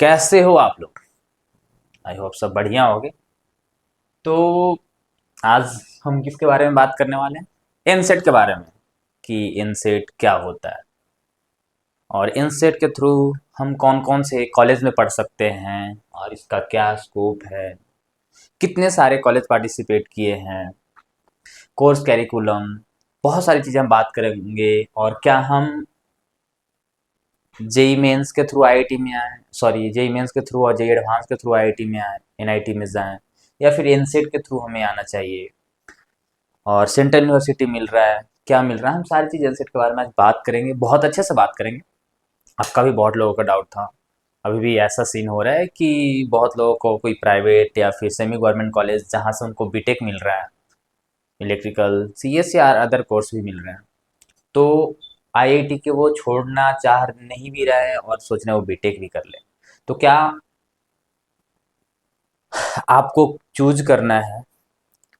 कैसे हो आप लोग। आई होप सब बढ़िया होगे। तो आज हम किसके बारे में बात करने वाले हैं? इनसेट के बारे में, कि इनसेट क्या होता है और इनसेट के थ्रू हम कौन कौन से कॉलेज में पढ़ सकते हैं और इसका क्या स्कोप है, कितने सारे कॉलेज पार्टिसिपेट किए हैं, कोर्स कैरिकुलम, बहुत सारी चीज़ें हम बात करेंगे। और क्या हम जेई मेंस के थ्रू आईआईटी में आए, सॉरी जेई मेंस के थ्रू और जेई एडवांस के थ्रू आईआईटी में आए, एनआईटी में जाएं, या फिर एनसेट के थ्रू हमें आना चाहिए और सेंट्रल यूनिवर्सिटी मिल रहा है, क्या मिल रहा है, हम सारी चीज़ एनसेट के बारे में आज बात करेंगे, बहुत अच्छे से बात करेंगे। आपका भी बहुत लोगों का डाउट था। अभी भी ऐसा सीन हो रहा है कि बहुत लोगों को कोई प्राइवेट या फिर सेमी गवर्नमेंट कॉलेज जहाँ से उनको बीटेक मिल रहा है, इलेक्ट्रिकल सीएस या अदर कोर्स भी मिल रहे हैं, तो आईआईटी के वो छोड़ना चाह नहीं भी रहे हैं और सोच रहे हैं वो बीटेक भी कर ले। तो क्या आपको चूज करना है,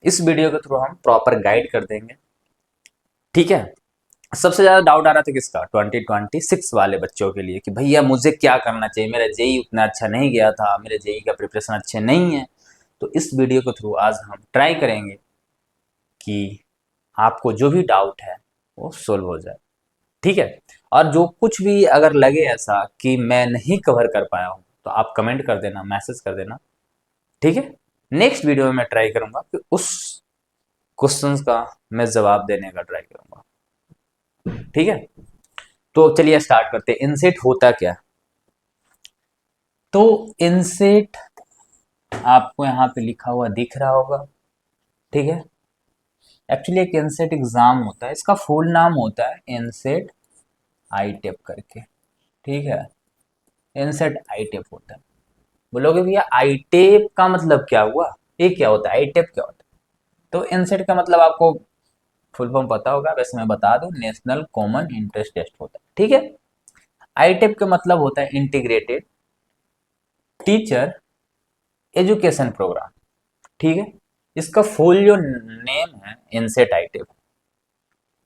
इस वीडियो के थ्रू हम प्रॉपर गाइड कर देंगे। ठीक है। सबसे ज़्यादा डाउट आ रहा था किसका? 2026 वाले बच्चों के लिए कि भैया मुझे क्या करना चाहिए, मेरा जेई उतना अच्छा नहीं गया था, मेरे जेई का प्रिपरेशन अच्छे नहीं है। तो इस वीडियो के थ्रू आज हम ट्राई करेंगे कि आपको जो भी डाउट है वो सोल्व हो जाए। ठीक है। और जो कुछ भी अगर लगे ऐसा कि मैं नहीं कवर कर पाया हूँ तो आप कमेंट कर देना, मैसेज कर देना। ठीक है। नेक्स्ट वीडियो में मैं ट्राई करूंगा कि उस क्वेश्चंस का मैं जवाब देने का ट्राई करूंगा। ठीक है। तो चलिए स्टार्ट करते हैं। इनसेट होता क्या? तो इनसेट आपको यहाँ पे लिखा हुआ दिख रहा होगा। ठीक है। एक्चुअली एक इनसेट एग्जाम होता है, इसका फुल नाम होता है इनसेट आईटेप करके। ठीक है। इनसेट आईटेप होता है। बोलोगे भैया आईटेप का मतलब क्या हुआ, ये क्या होता है, आईटेप क्या होता है? तो इनसेट का मतलब आपको फुल फॉर्म पता होगा, वैसे मैं बता दूं, नेशनल कॉमन इंट्रेंस टेस्ट होता है। ठीक है। आईटेप का मतलब होता है इंटीग्रेटेड टीचर एजुकेशन प्रोग्राम। ठीक है। इसका फुल जो नेम है इनसेट आईटेप,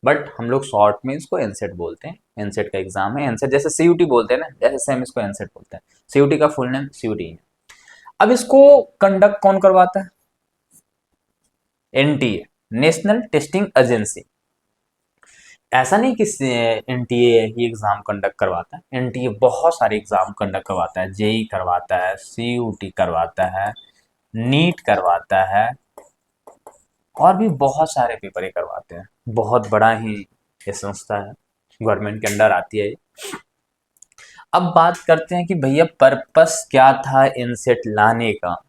बट हम लोग शॉर्ट में इसको एनसेट बोलते हैं। एनसेट का एग्जाम है, एनसेट जैसे सीयूटी बोलते हैं ना, जैसे सेम इसको एनसेट बोलते हैं। सीयूटी का फुल नेम सीयूटी है। अब इसको कंडक्ट कौन करवाता है? NTA, national testing agency. ऐसा नहीं कि एनटीए ही एग्जाम कंडक्ट करवाता है, एनटीए बहुत सारे एग्जाम कंडक्ट करवाता है। जेई करवाता है, सीयूटी करवाता है, नीट करवाता है, और भी बहुत सारे पेपर ये करवाते हैं। बहुत बड़ा ही ये संस्था है, गवर्नमेंट के अंडर आती है ये। अब बात करते हैं कि भैया पर्पस क्या था इनसेट लाने का,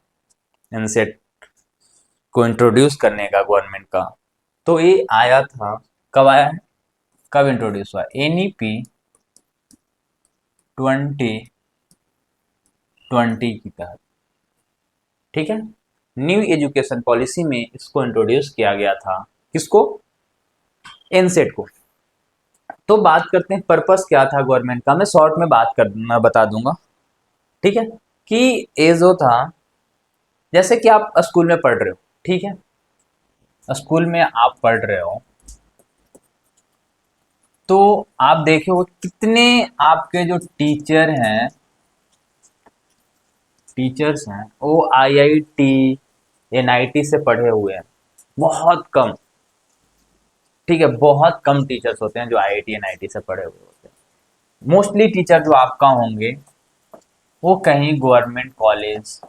इनसेट को इंट्रोड्यूस करने का गवर्नमेंट का। तो ये आया था, कब आया है, कब इंट्रोड्यूस हुआ? एनईपी 2020 की तहत। ठीक है। न्यू एजुकेशन पॉलिसी में इसको इंट्रोड्यूस किया गया था। किसको? इनसेट को। तो बात करते हैं पर्पस क्या था गवर्नमेंट का, मैं शॉर्ट में मैं बता दूंगा। ठीक है। कि ये जो था, जैसे कि आप स्कूल में पढ़ रहे हो, ठीक है, स्कूल में आप पढ़ रहे हो, तो आप देखे हो कितने आपके जो टीचर्स हैं वो आईआईटी एनआईटी से पढ़े हुए हैं। बहुत कम। ठीक है, बहुत कम टीचर्स होते हैं जो आईआईटी एनआईटी से पढ़े हुए होते हैं। मोस्टली टीचर जो आपका होंगे वो कहीं गवर्नमेंट कॉलेज,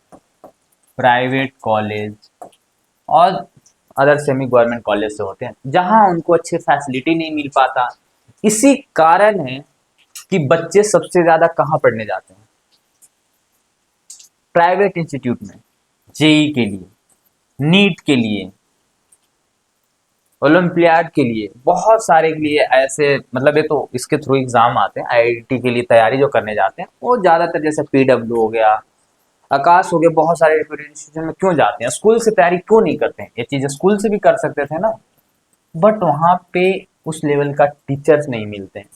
प्राइवेट कॉलेज और अदर सेमी गवर्नमेंट कॉलेज से होते हैं, जहां उनको अच्छे फैसिलिटी नहीं मिल पाता। इसी कारण है कि बच्चे सबसे ज्यादा कहाँ पढ़ने जाते हैं? प्राइवेट इंस्टीट्यूट में, जेई के लिए, नीट के लिए, ओलंपियाड के लिए, बहुत सारे के लिए ऐसे, मतलब ये तो इसके थ्रू एग्जाम आते हैं। आईआईटी के लिए तैयारी जो करने जाते हैं वो ज्यादातर जैसे पीडब्ल्यू हो गया, आकाश हो गया, बहुत सारे इंस्टीट्यूशन में क्यों जाते हैं? स्कूल से तैयारी क्यों नहीं करते हैं? ये चीजें स्कूल से भी कर सकते थे ना, बट वहाँ पे उस लेवल का टीचर्स नहीं मिलते हैं।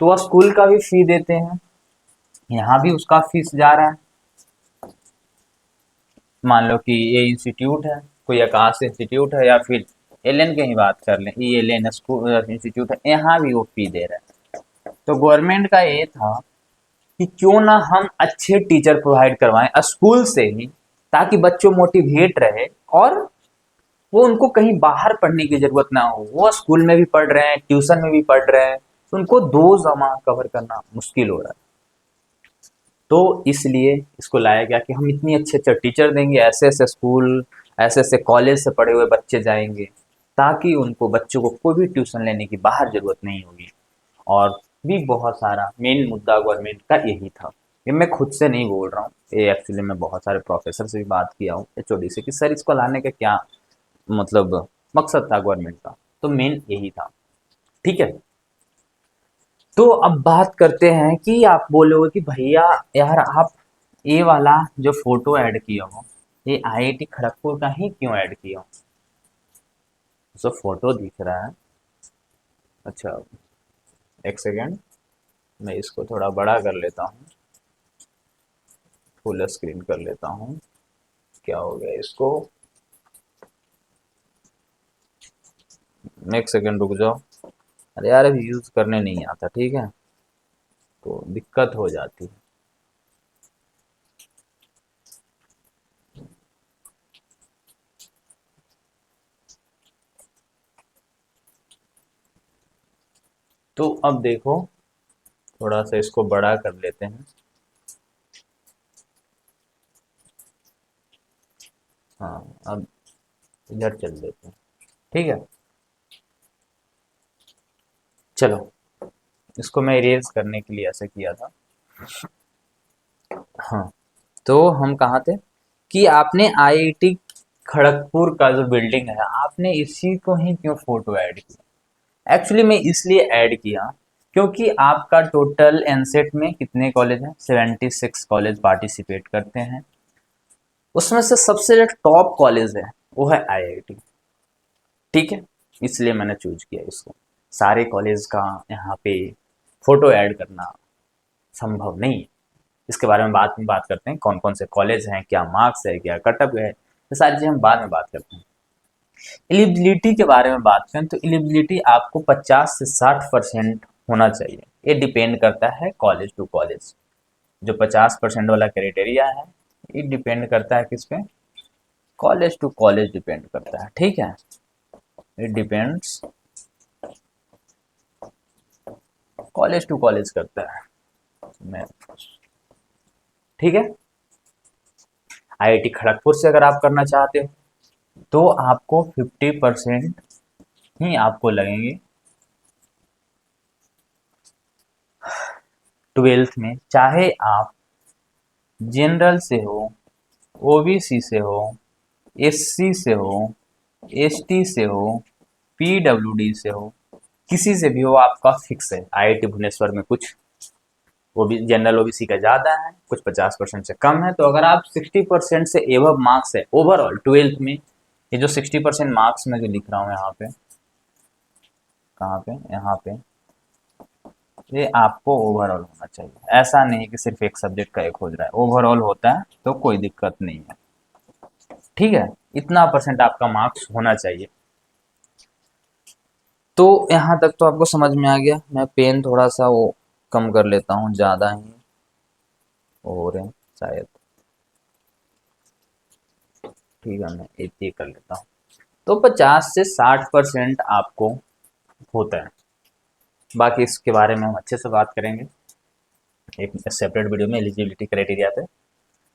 तो वह स्कूल का भी फी देते हैं, यहाँ भी उसका फीस जा रहा है। मान लो कि ये इंस्टीट्यूट है, कोई आकाश इंस्टीट्यूट है, या फिर एलएन की ही बात कर लें, ये एलएन स्कूल इंस्टीट्यूट है, यहाँ भी वो फी दे रहा है। तो गवर्नमेंट का ये था कि क्यों ना हम अच्छे टीचर प्रोवाइड करवाएं स्कूल से ही, ताकि बच्चों मोटिवेट रहे और वो उनको कहीं बाहर पढ़ने की जरूरत ना हो। वो स्कूल में भी पढ़ रहे हैं, ट्यूशन में भी पढ़ रहे हैं, तो उनको दो जमा कवर करना मुश्किल हो रहा है। तो इसलिए इसको लाया गया कि हम इतनी अच्छे अच्छे टीचर देंगे, ऐसे ऐसे स्कूल, ऐसे ऐसे कॉलेज से पढ़े हुए बच्चे जाएंगे, ताकि उनको बच्चों को कोई भी ट्यूशन लेने की बाहर जरूरत नहीं होगी। और भी बहुत सारा मेन मुद्दा गवर्नमेंट का यही था। ये मैं खुद से नहीं बोल रहा हूँ, ये एक्चुअली मैं बहुत सारे प्रोफेसर से भी बात किया हूँ, एचओडी से, कि सर इसको लाने का क्या मतलब मकसद था गवर्नमेंट का। तो मेन यही था। ठीक है, तो अब बात करते हैं कि आप बोलोगे कि भैया यार आप ये वाला जो फोटो ऐड किया हो, ये आईआईटी खड़गपुर का ही क्यों ऐड किया हो? तो फोटो दिख रहा है। अच्छा, एक सेकेंड, मैं इसको थोड़ा बड़ा कर लेता हूँ, फुल स्क्रीन कर लेता हूँ। क्या हो गया इसको, एक सेकेंड रुक जाओ। अरे यार अभी यूज करने नहीं आता, ठीक है, तो दिक्कत हो जाती है। तो अब देखो, थोड़ा सा इसको बड़ा कर लेते हैं। हाँ, अब इधर चल देते हैं, ठीक है। चलो, इसको मैं इरेज करने के लिए ऐसा किया था। हाँ, तो हम कहाँ थे कि आपने आईआईटी खड़गपुर का जो बिल्डिंग है, आपने इसी को ही क्यों फोटो ऐड किया? एक्चुअली मैं इसलिए ऐड किया क्योंकि आपका टोटल एनसेट में कितने कॉलेज हैं? 76 कॉलेज पार्टिसिपेट करते हैं। उसमें से सबसे जो टॉप कॉलेज है वो है आईआईटी। ठीक है, इसलिए मैंने चूज किया इसको। सारे कॉलेज का यहाँ पे फोटो ऐड करना संभव नहीं है। इसके बारे में बाद में बात करते हैं, कौन कौन से कॉलेज हैं, क्या मार्क्स है, क्या कटअप है, ये सारी चीज़ें हम बाद में बात करते हैं। एलिजिबिलिटी के बारे में बात करें तो एलिजिबिलिटी आपको 50 से 60% होना चाहिए। ये डिपेंड करता है कॉलेज टू कॉलेज। जो 50% वाला क्राइटेरिया है, ये डिपेंड करता है किस पे? कॉलेज टू कॉलेज डिपेंड करता है। ठीक है, it depends, college to college करता है। मैं ठीक है, आईआईटी खड़गपुर से अगर आप करना चाहते हो तो आपको 50% ही आपको लगेंगे 12th में, चाहे आप जनरल से हो, ओबीसी से हो, एससी से हो, एसटी से हो, पीडब्ल्यूडी से हो, किसी से भी हो, आपका फिक्स है। आईआईटी भुवनेश्वर में कुछ वो भी जनरल ओबीसी का ज़्यादा है, कुछ 50% से कम है। तो अगर आप 60% से एबव मार्क्स है ओवरऑल 12th में, ये जो 60% मार्क्स में जो लिख रहा हूँ यहाँ पे, कहाँ पे, यहाँ पे, ये आपको ओवरऑल होना चाहिए। ऐसा नहीं कि सिर्फ एक सब्जेक्ट का एक हो रहा है, ओवरऑल होता है तो कोई दिक्कत नहीं है। ठीक है, इतना परसेंट आपका मार्क्स होना चाहिए। तो यहाँ तक तो आपको समझ में आ गया। मैं पेन थोड़ा सा वो कम कर लेता हूँ, ज़्यादा ही हो रहे हैं शायद। ठीक है, मैं इतनी कर लेता हूँ। तो 50 से 60% आपको होता है। बाकी इसके बारे में हम अच्छे से बात करेंगे एक सेपरेट वीडियो में, एलिजिबिलिटी क्राइटेरिया पे।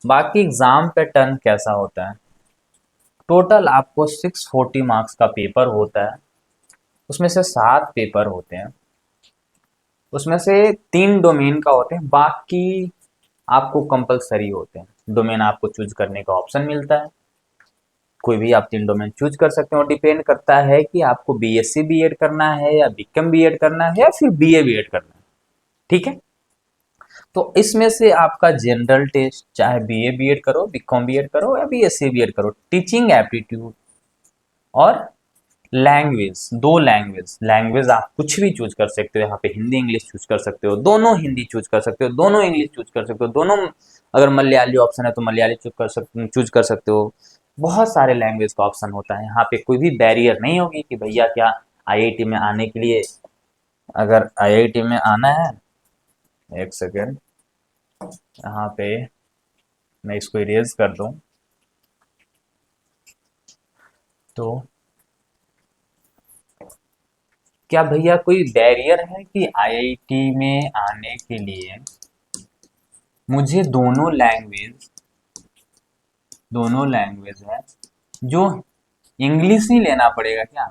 बाकी एग्ज़ाम पैटर्न कैसा होता है? टोटल आपको 640 मार्क्स का पेपर होता है। उसमें से 7 पेपर होते हैं। उसमें से 3 डोमेन का होते हैं, बाकी आपको कंपलसरी होते हैं। डोमेन आपको चूज करने का ऑप्शन मिलता है, कोई भी आप 3 डोमेन चूज कर सकते हो। डिपेंड करता है कि आपको बीएससी बीएड करना है या बीकॉम बीएड करना है या फिर बीए बीएड करना है। ठीक है, तो इसमें से आपका जनरल टेस्ट, चाहे बीए बीएड करो, बीकॉम बीएड करो या बीएससी बीएड करो, टीचिंग एप्टीट्यूड और लैंग्वेज, 2 लैंग्वेज, लैंग्वेज आप कुछ भी चूज कर सकते हो। यहाँ पे हिंदी इंग्लिश चूज कर सकते हो, दोनों हिंदी चूज कर सकते हो, दोनों इंग्लिश चूज कर सकते हो, दोनों, अगर मलयाली ऑप्शन है तो मलयाली चूज कर सकते हो। बहुत सारे लैंग्वेज का ऑप्शन होता है। यहाँ पे कोई भी बैरियर नहीं होगी कि भैया क्या आईआईटी में आने के लिए, अगर आईआईटी में आना है, एक सेकेंड, यहाँ पे मैं इसको इरेज कर दूं तो क्या भैया कोई बैरियर है कि आईआईटी में आने के लिए मुझे दोनों लैंग्वेज है जो इंग्लिश ही लेना पड़ेगा क्या?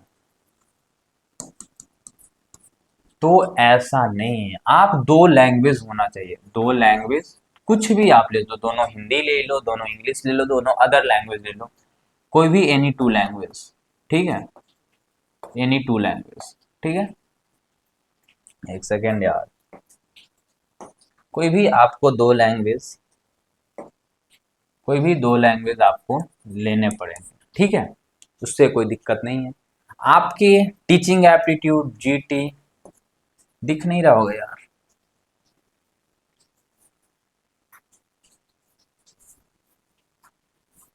तो ऐसा नहीं है, आप दो लैंग्वेज होना चाहिए, दो लैंग्वेज कुछ भी आप ले लो, दोनों हिंदी ले लो, दोनों इंग्लिश ले लो, दोनों अदर लैंग्वेज ले लो, कोई भी एनी टू लैंग्वेज, ठीक है, एनी टू लैंग्वेज, ठीक है। एक सेकेंड यार, कोई भी आपको दो लैंग्वेज, कोई भी दो लैंग्वेज आपको लेने पड़ेंगे, ठीक है, उससे कोई दिक्कत नहीं है। आपके टीचिंग एप्टीट्यूड जीटी दिख नहीं रहा होगा यार,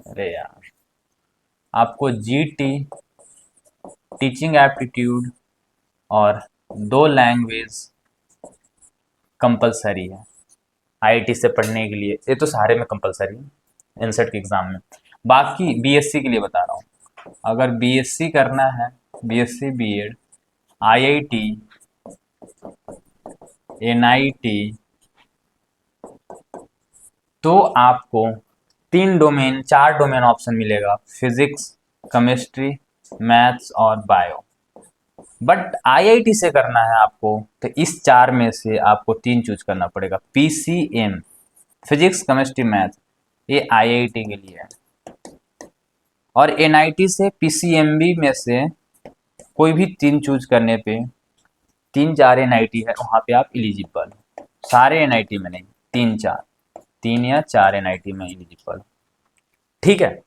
अरे यार, आपको जीटी टीचिंग एप्टीट्यूड और दो लैंग्वेज कंपलसरी है आईआईटी से पढ़ने के लिए, ये तो सारे में कंपलसरी है एनसेट के एग्जाम में। बाकी बीएससी के लिए बता रहा हूँ, अगर बीएससी करना है, बीएससी बीएड, आईआईटी, एनआईटी, तो आपको तीन डोमेन, चार डोमेन ऑप्शन मिलेगा, फिजिक्स, केमिस्ट्री, मैथ्स और बायो। बट आईआईटी से करना है आपको तो इस चार में से आपको तीन चूज करना पड़ेगा, पीसीएम, फिजिक्स केमिस्ट्री मैथ, ये आईआईटी के लिए है। और एनआईटी से पीसीएमबी में से कोई भी तीन चूज करने पे, तीन चार एनआईटी है वहां पे आप इलिजिबल, सारे एनआईटी में नहीं, तीन चार, तीन या चार एनआईटी में इलिजिबल, ठीक है।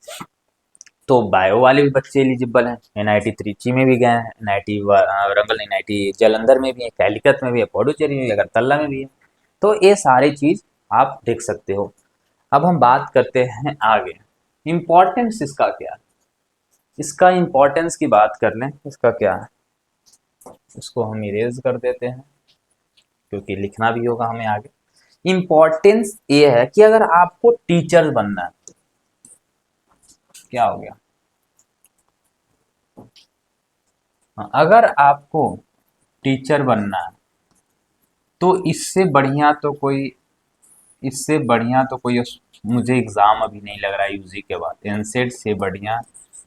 तो बायो वाले भी बच्चे एलिजिबल हैं, एनआईटी त्रिची में भी गए हैं, एनआईटी वरंगल, एनआईटी जालंधर में भी है, कैलिकट में भी है, पौडुचेरी में भी है, अगरतला में भी है, तो ये सारी चीज आप देख सकते हो। अब हम बात करते हैं आगे, इम्पोर्टेंस इसका क्या है, इसका इम्पोर्टेंस की बात कर लें, इसका क्या है, इसको हम इरेज कर देते हैं क्योंकि लिखना भी होगा हमें आगे। इम्पोर्टेंस ये है कि अगर आपको टीचर बनना है, क्या हो गया, हाँ, अगर आपको टीचर बनना है तो इससे बढ़िया तो कोई मुझे एग्जाम अभी नहीं लग रहा है यूजी के बाद, एनसेट से बढ़िया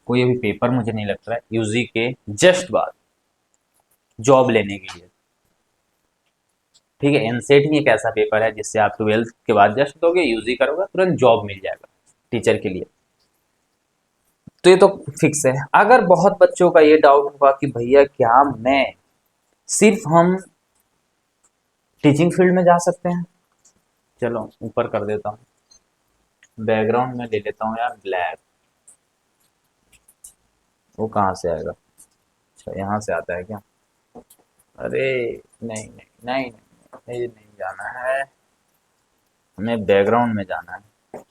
कोई अभी पेपर मुझे नहीं लगता है यूजी के जस्ट बाद जॉब लेने के लिए, ठीक है। एनसेट ही एक ऐसा पेपर है जिससे आप 12th के बाद जस्ट दोगे, यूजी करोगे, तुरंत जॉब मिल जाएगा टीचर के लिए, तो ये तो फिक्स है। अगर बहुत बच्चों का ये डाउट होगा कि भैया क्या मैं सिर्फ हम टीचिंग फील्ड में जा सकते हैं, चलो ऊपर कर देता हूँ, बैकग्राउंड में ले लेता हूँ यार ब्लैक, वो कहाँ से आएगा, अच्छा यहाँ से आता है क्या, अरे नहीं नहीं नहीं नहीं, ये नहीं जाना है, हमें बैकग्राउंड में जाना है,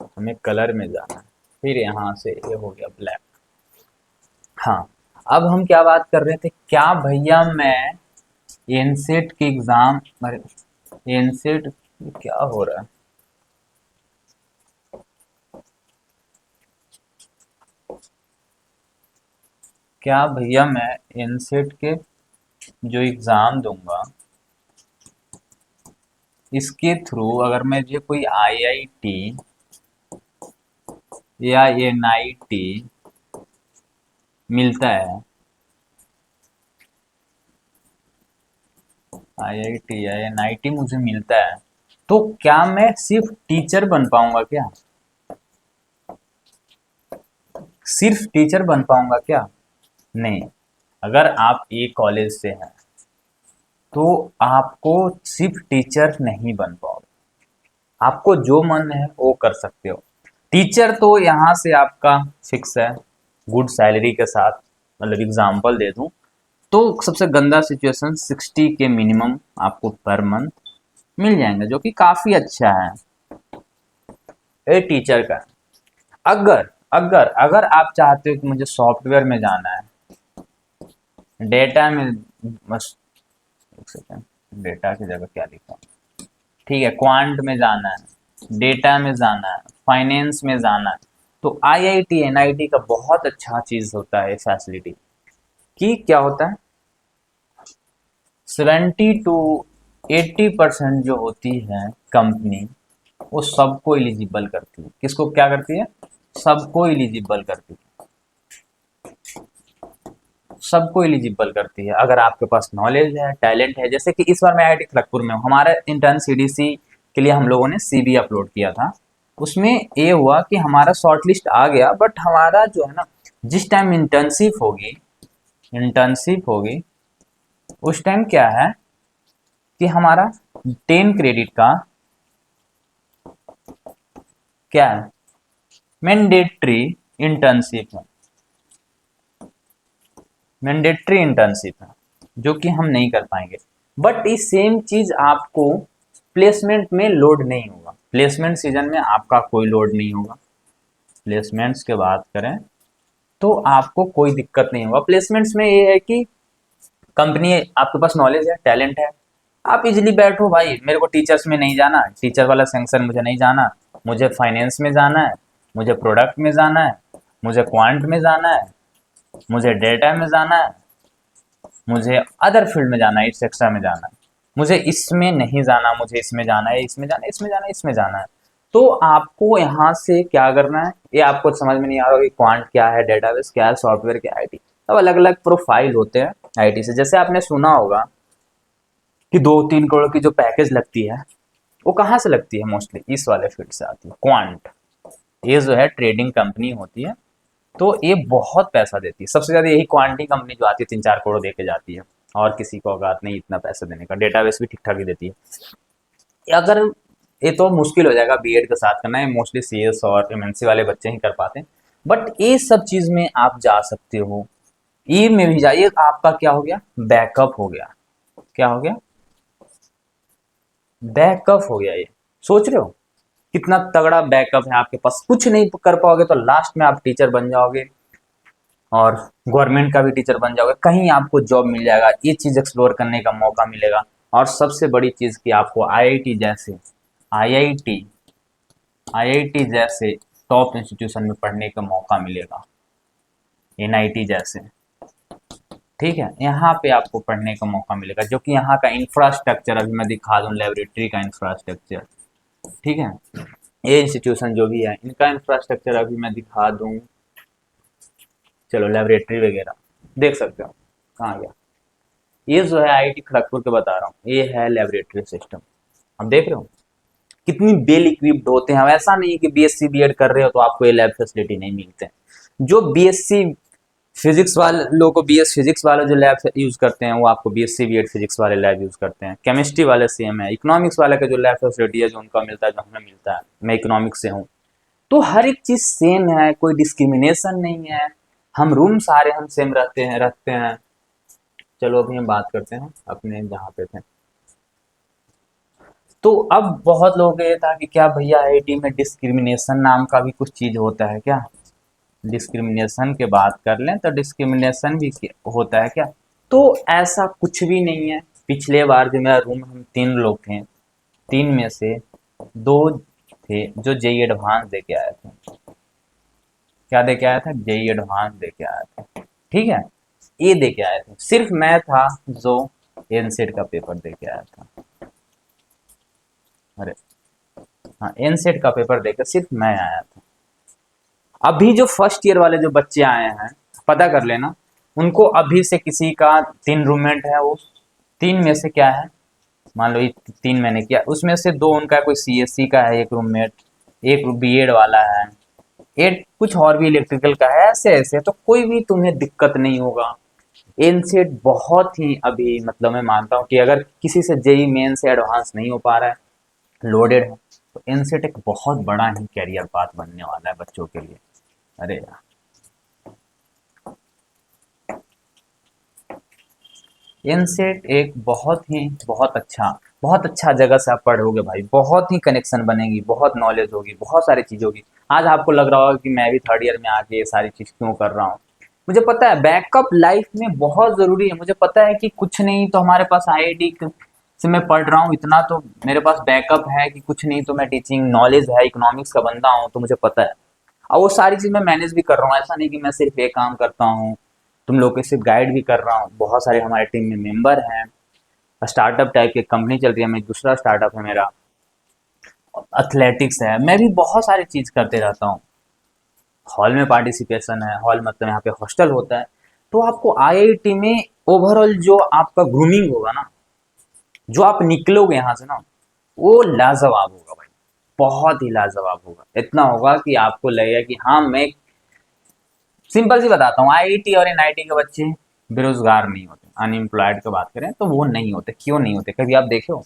हमें कलर में जाना है, फिर यहाँ से ये हो गया ब्लैक। हाँ, अब हम क्या बात कर रहे थे, क्या भैया मैं एनसेट के एग्जाम, अरे एनसेट क्या हो रहा है, क्या भैया मैं एनसेट के जो एग्जाम दूंगा इसके थ्रू अगर मुझे कोई आईआईटी या एनआईटी मिलता है, आईआईटी या एनआईटी मुझे मिलता है, तो क्या मैं सिर्फ टीचर बन पाऊंगा क्या, सिर्फ टीचर बन पाऊंगा क्या, नहीं। अगर आप एक कॉलेज से हैं तो आपको सिर्फ टीचर नहीं बन पाओगे, आपको जो मन है वो कर सकते हो। टीचर तो यहाँ से आपका फिक्स है, गुड सैलरी के साथ, मतलब एग्जांपल दे दूं तो सबसे गंदा सिचुएशन 60 के मिनिमम आपको पर मंथ मिल जाएंगे, जो कि काफी अच्छा है ये टीचर का। अगर अगर अगर आप चाहते हो कि मुझे सॉफ्टवेयर में जाना है, डेटा में, बस एक सेकेंड, डेटा की जगह क्या लिखा, ठीक है, क्वांट में जाना है, डेटा में जाना है, फाइनेंस में जाना है, तो आईआईटी एनआईटी का बहुत अच्छा चीज होता है फैसिलिटी कि क्या होता है, 70 to 80% जो होती है कंपनी, वो सबको एलिजिबल करती है। किसको क्या करती है? सबको एलिजिबल करती है, सबको एलिजिबल करती है अगर आपके पास नॉलेज है, टैलेंट है। जैसे कि इस बार मैं आईआईटी खड़गपुर में हूँ, हमारा इंटर्न सीडीसी के लिए हम लोगों ने सीवी अपलोड किया था। उसमें ये हुआ कि हमारा शॉर्ट लिस्ट आ गया, बट हमारा जो है ना, जिस टाइम इंटर्नशिप होगी उस टाइम क्या है कि हमारा 10 क्रेडिट का क्या है, मैंडेटरी इंटर्नशिप है, मैंडेटरी इंटर्नशिप है, जो कि हम नहीं कर पाएंगे। बट ये सेम चीज आपको प्लेसमेंट में लोड नहीं होगा, प्लेसमेंट सीजन में आपका कोई लोड नहीं होगा। प्लेसमेंट्स की बात करें तो आपको कोई दिक्कत नहीं होगा। प्लेसमेंट्स में ये है कि कंपनी, आपके पास नॉलेज है, टैलेंट है, आप इजीली बैठो भाई, मेरे को टीचर्स में नहीं जाना, टीचर वाला सेक्शन मुझे नहीं जाना, मुझे फाइनेंस में जाना है, मुझे प्रोडक्ट में जाना है, मुझे क्वांट में जाना है, मुझे डेटा में जाना है, मुझे अदर फील्ड में जाना है, इट्स एक्स्ट्रा में जाना है, मुझे इसमें नहीं जाना, मुझे इसमें जाना है, इसमें जाना है, इसमें जाना है, इसमें जाना है। तो आपको यहाँ से क्या करना है, ये आपको समझ में नहीं आ रहा कि क्वांट क्या है, डेटाबेस क्या है, सॉफ्टवेयर क्या है, आईटी। सब अलग अलग प्रोफाइल होते हैं आईटी से। जैसे आपने सुना होगा कि 2-3 करोड़ की जो पैकेज लगती है, वो कहाँ से लगती है? मोस्टली इस वाले फील्ड से आती है, क्वांट। ये जो है ट्रेडिंग कंपनी होती है, तो ये बहुत पैसा देती है। सबसे ज्यादा यही क्वांटिटी कंपनी जो आती है 3-4 करोड़ दे के जाती है, और किसी को औकात नहीं इतना पैसा देने का। डेटाबेस भी ठीक ठाक ही देती है। अगर ये तो मुश्किल हो जाएगा बीएड के साथ करना है, मोस्टली सीएस और एमएनसी वाले बच्चे ही कर पाते हैं। बट ये सब चीज में आप जा सकते हो, ई में भी जाइए, आपका क्या हो गया, बैकअप हो गया। क्या हो गया? बैकअप हो गया। ये सोच रहे हो कितना तगड़ा बैकअप है आपके पास? कुछ नहीं कर पाओगे तो लास्ट में आप टीचर बन जाओगे, और गवर्नमेंट का भी टीचर बन जाओगे, कहीं आपको जॉब मिल जाएगा, ये चीज एक्सप्लोर करने का मौका मिलेगा। और सबसे बड़ी चीज कि आपको आईआईटी आईआईटी जैसे टॉप इंस्टीट्यूशन में पढ़ने का मौका मिलेगा, एनआईटी जैसे। ठीक है, यहाँ पे आपको पढ़ने का मौका मिलेगा, जो कि यहाँ का इंफ्रास्ट्रक्चर अभी मैं दिखा दूँ, लेबोरेटरी का इंफ्रास्ट्रक्चर। ठीक है, ये इंस्टीट्यूशन जो भी है इनका इंफ्रास्ट्रक्चर अभी मैं दिखा दूँ। चलो, लेबोरेटरी वगैरह देख सकते हो। कहाँ गया? ये जो है आईआईटी खड़गपुर के बता रहा हूँ, ये है लेबोरेटरी सिस्टम। अब देख रहे हो कितनी वेल इक्विप्ड होते हैं। ऐसा नहीं है कि बीएससी बीएड कर रहे हो तो आपको ये लैब फैसिलिटी नहीं मिलते हैं। जो बीएससी फिजिक्स वाले लोगों को, बीएस फिजिक्स वाले जो लैब यूज करते हैं, वो आपको बीएससी बीएड फिजिक्स वाले लैब यूज करते हैं। केमिस्ट्री वाले सेम है। इकोनॉमिक्स वाले का जो लैब फैसिलिटी है, जो उनका मिलता है, जो हमें मिलता है, मैं इकोनॉमिक्स से हूँ, तो हर एक चीज सेम है, कोई डिस्क्रिमिनेशन नहीं है। हम रूम सारे हम सेम रखते हैं। चलो अभी हम बात करते हैं अपने जहाँ पे थे। तो अब बहुत लोगों को ये था कि क्या भैया आईआईटी में डिस्क्रिमिनेशन नाम का भी कुछ चीज होता है क्या? डिस्क्रिमिनेशन के बात कर लें तो डिस्क्रिमिनेशन भी होता है क्या? तो ऐसा कुछ भी नहीं है। पिछले बार जो मेरा रूम, हम 3 लोग थे, 3 में से 2 थे जो जेई एडवांस दे के आए थे। क्या दे के आया था? जेई एडवांस दे के आया था। ठीक है, ये दे के आए थे। सिर्फ मैं था जो एनसेट का पेपर दे के आया था। अरे हाँ, एनसेट का पेपर देकर सिर्फ मैं आया था। अभी जो फर्स्ट ईयर वाले जो बच्चे आए हैं, पता कर लेना, उनको अभी से किसी का 3 रूममेट है, वो 3 में से क्या है, मान लो ये 3 महीने किया, उसमें से 2 उनका कोई सीएससी का है, एक रूममेट, एक बीएड वाला है, एक कुछ और भी इलेक्ट्रिकल का है। ऐसे ऐसे तो कोई भी तुम्हें दिक्कत नहीं होगा। एनसेट बहुत ही अभी, मतलब मैं मानता हूँ कि अगर किसी से जेई मेन से एडवांस नहीं हो पा रहा है, लोडेड है, तो एनसेट एक बहुत बड़ा ही कैरियर पाथ बनने वाला है बच्चों के लिए। अरे यार, एनसेट एक बहुत अच्छा जगह से आप पढ़ोगे भाई, बहुत ही कनेक्शन बनेगी, बहुत नॉलेज होगी, बहुत सारी चीज़ होगी। आज आपको लग रहा होगा कि मैं भी थर्ड ईयर में आके ये सारी चीज़ क्यों कर रहा हूँ। मुझे पता है बैकअप लाइफ में बहुत ज़रूरी है। मुझे पता है कि कुछ नहीं तो हमारे पास आईआईटी से मैं पढ़ रहा हूँ इतना, तो मेरे पास बैकअप है कि कुछ नहीं तो मैं टीचिंग नॉलेज है, इकोनॉमिक्स का बंदा हूँ, तो मुझे पता है। और वो सारी चीज़ मैं मैनेज भी कर रहा हूँ, ऐसा नहीं कि मैं सिर्फ ये काम करता हूँ, तुम लोग के सिर्फ गाइड भी कर रहा हूँ। बहुत सारे हमारे टीम में मेंबर हैं, स्टार्टअप टाइप की कंपनी चल रही है, मैं दूसरा स्टार्टअप है मेरा, एथलेटिक्स है, मैं भी बहुत सारी चीज़ करते रहता हूँ। हॉल में पार्टिसिपेशन है, हॉल मतलब यहाँ पे हॉस्टल होता है। तो आपको आईआईटी में ओवरऑल जो आपका ग्रूमिंग होगा ना, जो आप निकलोगे यहाँ से ना, वो लाजवाब होगा भाई, बहुत ही लाजवाब होगा। इतना होगा कि आपको लगेगा कि हाँ, मैं सिंपल सी बताता हूँ, आईआईटी और एनआईटी के बच्चे बेरोजगार नहीं होते, अनएम्प्लॉयड की बात करें तो वो नहीं होते। क्यों नहीं होते, कभी आप देखो,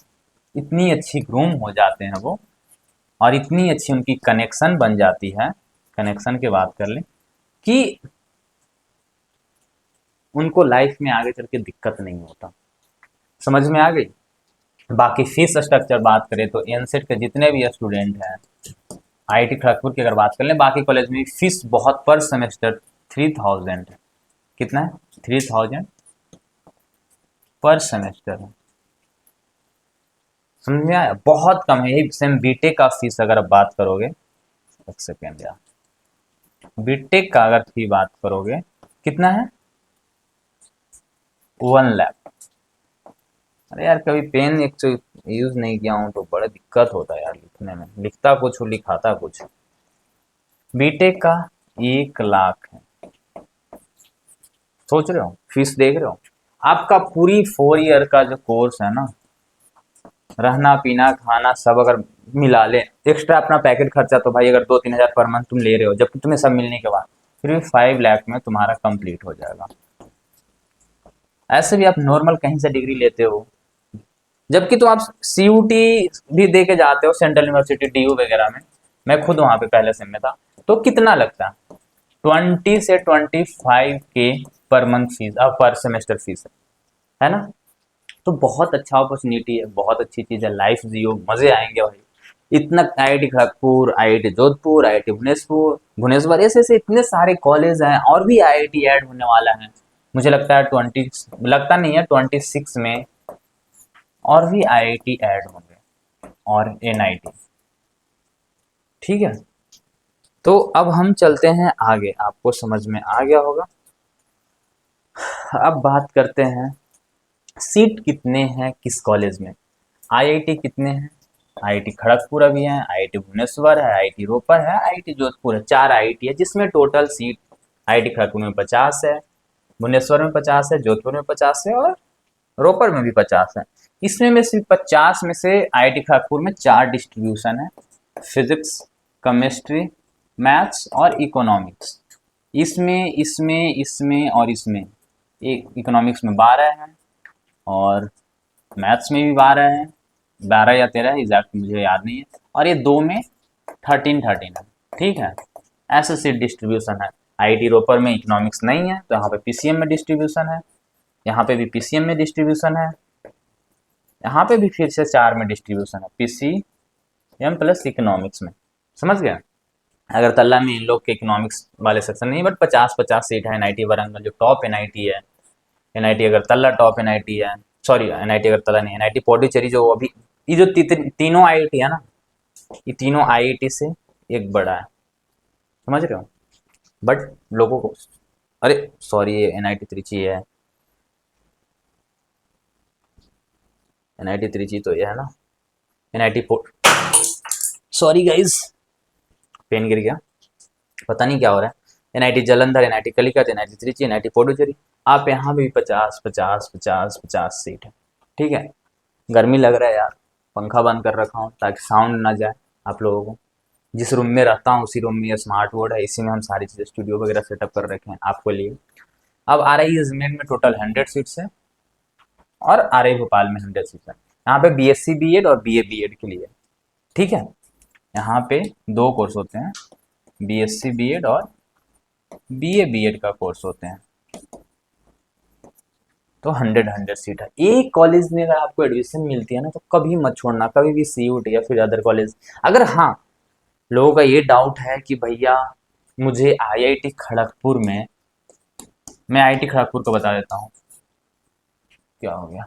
इतनी अच्छी ग्रूम हो जाते हैं वो, और इतनी अच्छी उनकी कनेक्शन बन जाती है, कनेक्शन की बात कर लें, कि उनको लाइफ में आगे चल के दिक्कत नहीं होता। समझ में आ गई। बाकी फीस स्ट्रक्चर बात करें तो एनसेट के जितने भी स्टूडेंट हैं, आईआईटी खड़गपुर की अगर बात कर लें, बाकी कॉलेज में फीस बहुत पर सेमेस्टर 3000 है। कितना है? 3000 पर सेमेस्टर है। समझ में आया? बहुत कम है। यही सेम बीटेक का फीस अगर आप बात करोगे, एक सेकेंड यार, बीटेक का अगर फी बात करोगे कितना है? 1 लाख। अरे यार, कभी पेन एक तो यूज नहीं किया हूँ तो बड़ा दिक्कत होता है यार लिखने में, लिखता कुछ हूँ लिखाता कुछ। बीटेक का 1 लाख है। सोच रहे हो, फीस देख रहे हो? आपका पूरी 4 ईयर का जो कोर्स है ना, रहना पीना खाना सब अगर मिला ले, एक्स्ट्रा अपना पैकेट खर्चा, तो भाई अगर 2-3 हज़ार पर मंथ तुम ले रहे हो, जबकि तुम्हें सब मिलने के बाद, फिर भी 5 लाख में तुम्हारा कंप्लीट हो जाएगा। ऐसे भी आप नॉर्मल कहीं से डिग्री लेते हो, जबकि तुम आप सीयूटी भी दे के जाते हो सेंट्रल यूनिवर्सिटी डीयू वगैरह में, मैं खुद वहां पे पहले सेम में था, तो कितना लगता है? 20 से 25 के पर मंथ फीस, अब पर सेमेस्टर फीस है ना? तो बहुत अच्छा अपॉर्चुनिटी है, बहुत अच्छी चीज़ है, लाइफ जियो, मज़े आएंगे भाई। इतना IIT Kharagpur, IIT Jodhpur, IIT Bhubaneswar Bhubaneswar ऐसे ऐसे इतने सारे कॉलेज हैं, और भी आईआईटी ऐड होने वाला है। मुझे लगता है 20, लगता नहीं है, 26 में और भी आईआईटी ऐड होंगे, और एनआईटी। ठीक है, तो अब हम चलते हैं आगे, आपको समझ में आ गया होगा। अब बात करते हैं, सीट कितने हैं किस कॉलेज में, आईआईटी कितने हैं। आईआईटी खड़गपुर अभी है, आईआईटी भुवनेश्वर है, आईआईटी रोपर है, आईआईटी जोधपुर है, 4 आईआईटी है, जिसमें टोटल सीट आईआईटी खड़गपुर में 50 है, भुवनेश्वर में 50 है, जोधपुर में 50 है, और रोपर में भी 50 है। इसमें में सिर्फ 50 में से आईआईटी खड़गपुर में 4 डिस्ट्रीब्यूशन है, फिजिक्स, केमिस्ट्री, मैथ्स और इकोनॉमिक्स। इसमें इसमें इसमें और इसमें, एक इकोनॉमिक्स में 12 है, और मैथ्स में भी 12 है, 12 या 13 है, एग्जैक्ट मुझे याद नहीं है, और ये दो में 13 है। ठीक है, ऐसे सीट डिस्ट्रीब्यूशन है। आईआईटी रोपर में इकोनॉमिक्स नहीं है, तो यहाँ पे पीसीएम में डिस्ट्रीब्यूशन है, यहाँ पे भी पीसीएम में डिस्ट्रीब्यूशन है, यहाँ पे भी फिर से 4 में डिस्ट्रीब्यूशन है, पीसीएम प्लस इकोनॉमिक्स में। समझ गया? अगर तल्ला में इन लोग के इकोनॉमिक्स वाले सेक्शन नहीं, बट 50-50 सीट है। एनआईटी वारंगल जो टॉप एनआईटी है, एनआईटी अगरतला टॉप एनआईटी है, सॉरी एनआईटी अगरतला नहीं, एनआईटी पौंडीचेरी, जो अभी ये जो तीनों आईआईटी है ना, ये तीनों आईआईटी से एक बड़ा है। समझ रहे हो? बट लोगों को, अरे सॉरी, ये एनआईटी त्रिची है, एनआईटी त्रिची तो ये है ना, एनआईटी सॉरी गाइज, पेन गिर गया, पता नहीं क्या हो रहा है। NIT Jalandhar, NIT Calicut, NIT Trichy, NIT Puducherry, आप यहाँ भी 50-50-50-50 सीट है। ठीक है, गर्मी लग रहा है यार, पंखा बंद कर रखा हूँ ताकि साउंड ना जाए आप लोगों को। जिस रूम में रहता हूँ उसी रूम में ये स्मार्ट बोर्ड है, इसी में हम सारी चीज़ें स्टूडियो वगैरह सेटअप कर रखे हैं आपके लिए। अब आ रही अजमेर में टोटल 100 सीट्स है, और आ रही भोपाल में 100 सीट्स है। यहाँ पे बीएससी बीएड और बीए बीएड के लिए। ठीक है, यहाँ पे 2 कोर्स होते हैं, बीएससी बीएड और बीए बीएड का कोर्स होते हैं। तो 100 सीट है। एक कॉलेज में अगर आपको एडमिशन मिलती है ना, तो कभी मत छोड़ना, कभी भी सीयूटी या फिर अदर कॉलेज। अगर हाँ, लोगों का ये डाउट है कि भैया मुझे आईआईटी खड़गपुर में, मैं आईआईटी खड़गपुर को बता देता हूँ क्या हो गया।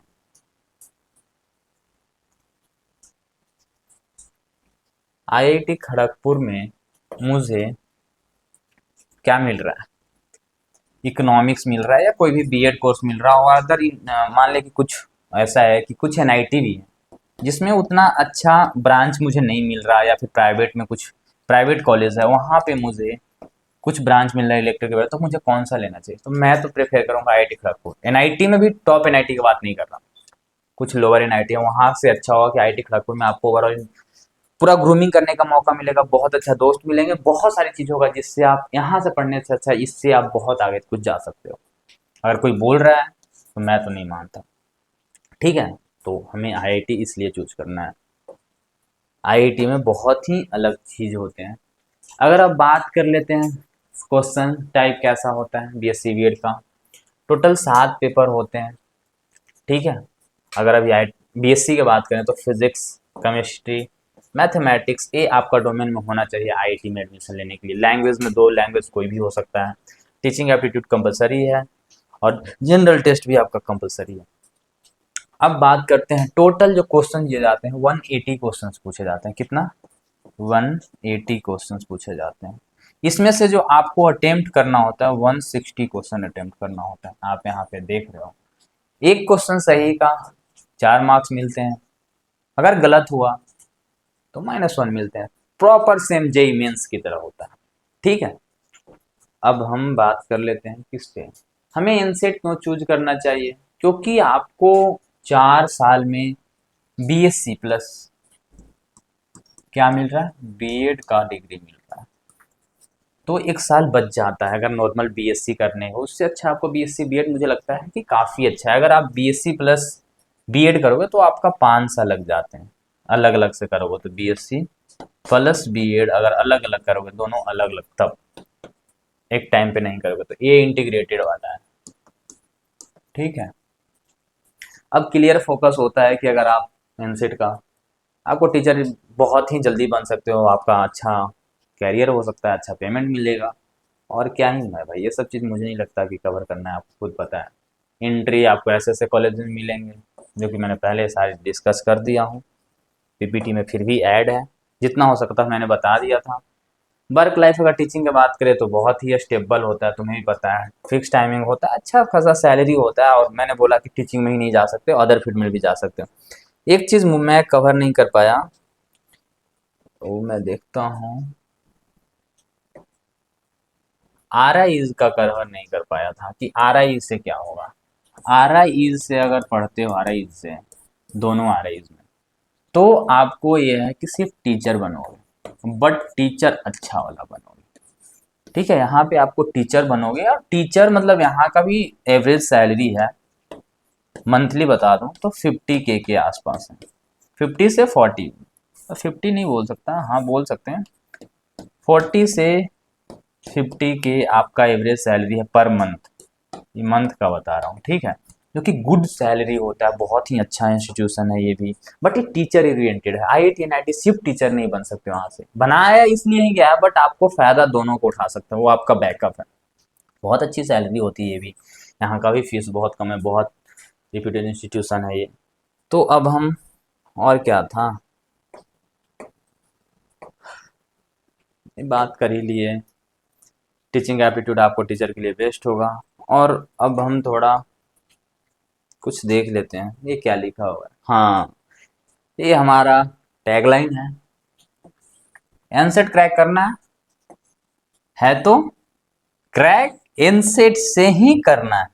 आईआईटी खड़गपुर में मुझे क्या मिल रहा है, इकोनॉमिक्स मिल रहा है या कोई भी बीएड कोर्स मिल रहा हो। अगर मान ले कि कुछ ऐसा है कि कुछ एनआईटी भी है जिसमें उतना अच्छा ब्रांच मुझे नहीं मिल रहा, या फिर प्राइवेट में कुछ प्राइवेट कॉलेज है वहाँ पे मुझे कुछ ब्रांच मिल रहा है इलेक्ट्रिक के, तो मुझे कौन सा लेना चाहिए, तो मैं तो प्रेफर करूँगा आईआईटी खड़गपुर। एनआईटी में भी टॉप एनआईटी की बात नहीं कर रहा, कुछ लोअर एनआईटी है वहाँ से अच्छा होगा कि आईआईटी खड़गपुर में आपको ओवरऑल पूरा ग्रूमिंग करने का मौका मिलेगा, बहुत अच्छा दोस्त मिलेंगे, बहुत सारी चीज़ होगा जिससे आप यहाँ से पढ़ने से अच्छा इससे आप बहुत आगे कुछ जा सकते हो। अगर कोई बोल रहा है तो मैं तो नहीं मानता। ठीक है, तो हमें आईआईटी इसलिए चूज करना है। आईआईटी में बहुत ही अलग चीज़ होते हैं। अगर अब बात कर लेते हैं क्वेश्चन टाइप कैसा होता है बीएससी बीएड का, टोटल 7 पेपर होते हैं। ठीक है, अगर अभी आई बीएससी की बात करें तो फिजिक्स, केमिस्ट्री, मैथमेटिक्स, ये आपका डोमेन में होना चाहिए आईआईटी में एडमिशन लेने के लिए। लैंग्वेज में 2 लैंग्वेज कोई भी हो सकता है। टीचिंग एप्टीट्यूड कंपलसरी है और जनरल टेस्ट भी आपका कंपलसरी है। अब बात करते हैं टोटल जो क्वेश्चन दिए जाते हैं 180 क्वेश्चंस पूछे जाते हैं। कितना? 180 क्वेश्चंस पूछे जाते हैं। इसमें से जो आपको अटेम्प्ट करना होता है 160 क्वेश्चन अटेम्प्ट करना होता है। आप यहाँ पे देख रहे हो एक क्वेश्चन सही का 4 मार्क्स मिलते हैं, अगर गलत हुआ तो -1 मिलते हैं। प्रॉपर सेम जेई मेंस की तरह होता है। ठीक है, अब हम बात कर लेते हैं किस पे हमें एनसेट क्यों चूज करना चाहिए, क्योंकि आपको 4 साल में बीएससी प्लस क्या मिल रहा है, बीएड का डिग्री मिल रहा है। तो 1 साल बच जाता है अगर नॉर्मल बीएससी करने हो, उससे अच्छा आपको बीएससी बीएड मुझे लगता है कि काफ़ी अच्छा है। अगर आप बीएससी प्लस बीएड करोगे तो आपका 5 साल लग जाते हैं। अलग अलग से करोगे तो बीएससी प्लस बीएड अगर अलग अलग करोगे, दोनों अलग अलग, तब एक टाइम पे नहीं करोगे, तो ये इंटीग्रेटेड वाला है। ठीक है, अब क्लियर फोकस होता है कि अगर आप एनसेट का आपको टीचर बहुत ही जल्दी बन सकते हो, आपका अच्छा कैरियर हो सकता है, अच्छा पेमेंट मिलेगा, और क्या ही है भाई। ये सब चीज़ मुझे नहीं लगता कि कवर करना है, आपको खुद पता है। एंट्री आपको ऐसे ऐसे कॉलेज में मिलेंगे जो कि मैंने पहले सारी डिस्कस कर दिया हूँ, पीपीटी में फिर भी ऐड है, जितना हो सकता है मैंने बता दिया था। वर्क लाइफ अगर टीचिंग की बात करें तो बहुत ही स्टेबल होता है, तुम्हें भी पता है, फिक्स टाइमिंग होता है, अच्छा खासा सैलरी होता है। और मैंने बोला कि टीचिंग में ही नहीं जा सकते, अदर फील्ड में भी जा सकते हो। एक चीज़ मैं कवर नहीं कर पाया, तो मैं देखता हूँ आर आई का कवर नहीं कर पाया था कि आर आई से क्या होगा। आर आई से अगर पढ़ते हो, आर आई से दोनों आर आई में, तो आपको यह है कि सिर्फ टीचर बनोगे, बट टीचर अच्छा वाला बनोगे। ठीक है, यहाँ पे आपको टीचर बनोगे, और टीचर मतलब यहाँ का भी एवरेज सैलरी है मंथली बता दूं तो 50K के आसपास है। 50 से 40, 50 नहीं बोल सकता, हाँ बोल सकते हैं 40 से 50K आपका एवरेज सैलरी है पर मंथ। ये मंथ का बता रहा हूँ, ठीक है, जो कि गुड सैलरी होता है, बहुत ही अच्छा इंस्टीट्यूशन है ये भी। बट ये टीचर ओरिएंटेड है। आईआईटी एनआईटी सिर्फ टीचर नहीं बन सकते, वहाँ से बनाया इसलिए ही गया है, बट आपको फायदा दोनों को उठा सकते हो, वो आपका बैकअप है। बहुत अच्छी सैलरी होती है ये भी, यहाँ का भी फीस बहुत कम है, बहुत रिप्यूटेड इंस्टीट्यूशन है ये। तो अब हम, और क्या था, ये बात कर ही लिए, टीचिंग एप्टीट्यूड आपको टीचर के लिए बेस्ट होगा। और अब हम थोड़ा कुछ देख लेते हैं, ये क्या लिखा हुआ है। हाँ, ये हमारा टैगलाइन है, एनसेट क्रैक करना है तो क्रैक एनसेट से ही करना है।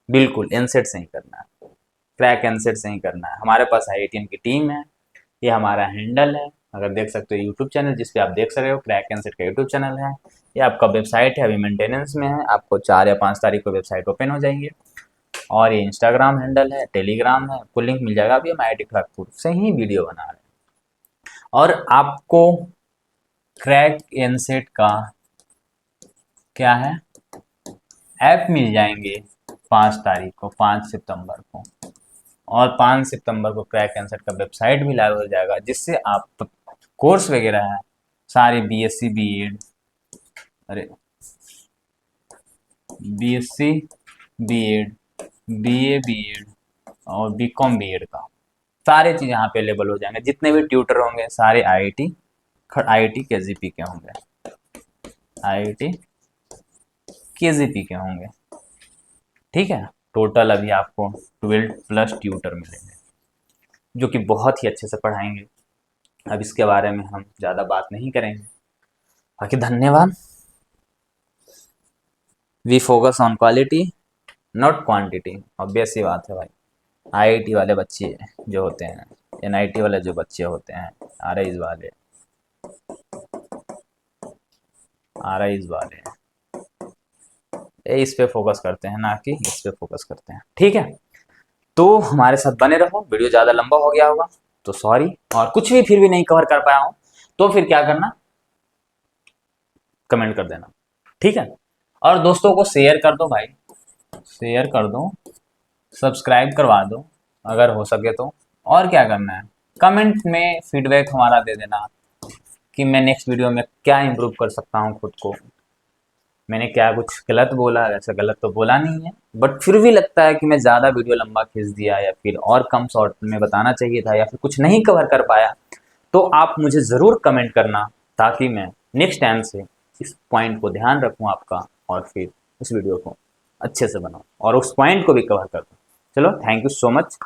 बिल्कुल एनसेट से ही करना है, क्रैक एनसेट से ही करना है। हमारे पास आईआईटीएन की टीम है, ये हमारा हैंडल है, अगर देख सकते हो यूट्यूब चैनल जिस पे आप देख सकते हो, क्रैक एनसेट का यूट्यूब चैनल है। ये आपका वेबसाइट है, अभी मेंटेनेंस में है, आपको 4 या 5 तारीख को वेबसाइट ओपन हो जाएंगे। और ये इंस्टाग्राम हैंडल है, टेलीग्राम है, आपको लिंक मिल जाएगा। अभी हम आईआईटी खड़गपुर से ही वीडियो बना रहे हैं, और आपको क्रैक एनसेट का क्या है, ऐप मिल जाएंगे 5 तारीख को, 5 सितंबर को। और 5 सितंबर को क्रैक एनसेट का वेबसाइट भी लाइव हो जाएगा, जिससे आप कोर्स वगैरह है सारे बीएससी बीएड, अरे बीएससी बीएड, बीए बीएड और बीकॉम बीएड का सारे चीज़ यहाँ पे अवेलेबल हो जाएंगे। जितने भी ट्यूटर होंगे सारे आईआईटी IIT KGP के होंगे, IIT KGP के होंगे। ठीक है, टोटल अभी आपको 12 प्लस ट्यूटर मिलेंगे जो कि बहुत ही अच्छे से पढ़ाएंगे। अब इसके बारे में हम ज़्यादा बात नहीं करेंगे। बाकी धन्यवाद। We focus on quality not quantity, obvious सी बात है भाई। IIT वाले बच्चे जो होते हैं, NIT वाले जो बच्चे होते हैं, RIs वाले, RIs वाले ये इस पे फोकस करते हैं, ना कि इस पे फोकस करते हैं। ठीक है, तो हमारे साथ बने रहो। वीडियो ज़्यादा लंबा हो गया होगा तो सॉरी, और कुछ भी फिर भी नहीं कवर कर पाया हूँ तो फिर क्या करना, कमेंट कर देना। ठीक है, और दोस्तों को शेयर कर दो भाई, शेयर कर दो, सब्सक्राइब करवा दो अगर हो सके तो। और क्या करना है, कमेंट में फीडबैक हमारा दे देना कि मैं नेक्स्ट वीडियो में क्या इम्प्रूव कर सकता हूँ खुद को। मैंने क्या कुछ गलत बोला, ऐसा गलत तो बोला नहीं है, बट फिर भी लगता है कि मैं ज़्यादा वीडियो लंबा खींच दिया या फिर और कम शॉर्ट में बताना चाहिए था या फिर कुछ नहीं कवर कर पाया, तो आप मुझे ज़रूर कमेंट करना ताकि मैं नेक्स्ट टाइम से इस पॉइंट को ध्यान रखूँ आपका और फिर इस वीडियो को अच्छे से बनाऊँ और उस पॉइंट को भी कवर कर दूँ। चलो, थैंक यू सो मच।